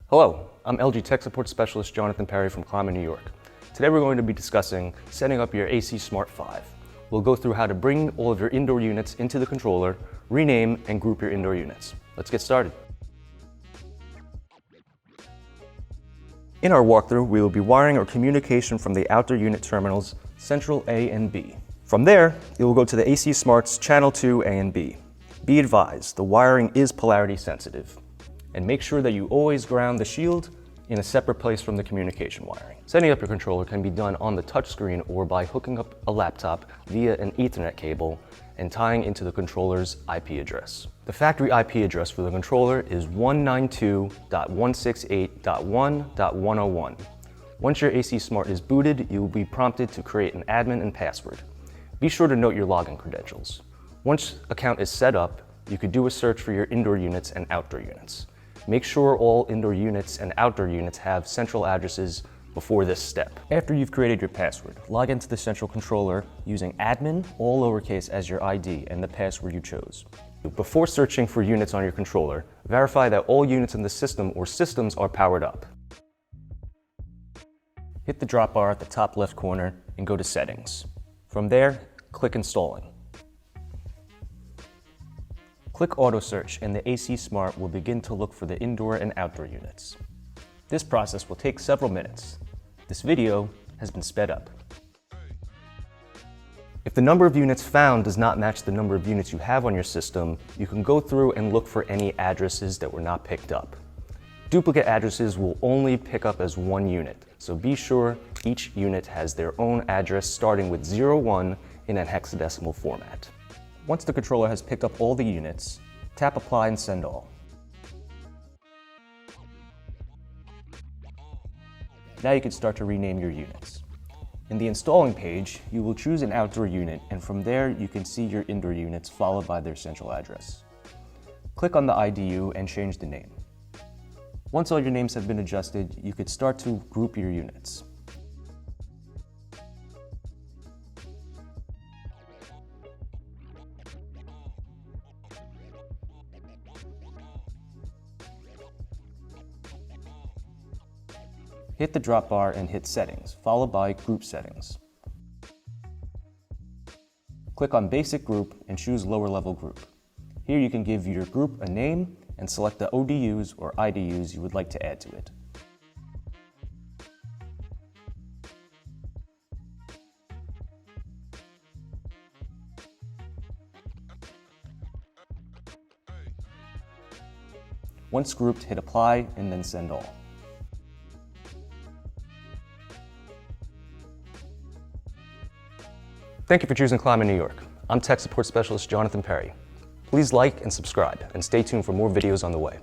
Hello, I'm LG Tech Support Specialist Jonathan Perry from Climate, New York. Today we're going to be discussing setting up your AC Smart 5. We'll go through how to bring all of your indoor units into the controller, rename and group your indoor units. Let's get started. In our walkthrough, we will be wiring our communication from the outdoor unit terminals, Central A and B. From there, it will go to the AC Smart's Channel 2 A and B. Be advised, the wiring is polarity sensitive. And make sure that you always ground the shield in a separate place from the communication wiring. Setting up your controller can be done on the touchscreen or by hooking up a laptop via an Ethernet cable and tying into the controller's IP address. The factory IP address for the controller is 192.168.1.101. Once your AC Smart is booted, you will be prompted to create an admin and password. Be sure to note your login credentials. Once account is set up, you could do a search for your indoor units and outdoor units. Make sure all indoor units and outdoor units have central addresses before this step. After you've created your password, log into the central controller using admin, all lowercase, as your ID and the password you chose. Before searching for units on your controller, verify that all units in the system or systems are powered up. Hit the drop bar at the top left corner and go to Settings. From there, click Installing. Click Auto Search and the AC Smart will begin to look for the indoor and outdoor units. This process will take several minutes. This video has been sped up. If the number of units found does not match the number of units you have on your system, you can go through and look for any addresses that were not picked up. Duplicate addresses will only pick up as one unit, so be sure each unit has their own address starting with 01 in an hexadecimal format. Once the controller has picked up all the units, tap Apply and Send All. Now you can start to rename your units. In the installing page, you will choose an outdoor unit, and from there you can see your indoor units followed by their central address. Click on the IDU and change the name. Once all your names have been adjusted, you could start to group your units. Hit the drop bar and hit Settings, followed by Group Settings. Click on Basic Group and choose Lower Level Group. Here you can give your group a name and select the ODUs or IDUs you would like to add to it. Once grouped, hit Apply and then Send All. Thank you for choosing Climate, New York. I'm Tech Support Specialist Jonathan Perry. Please like and subscribe, and stay tuned for more videos on the way.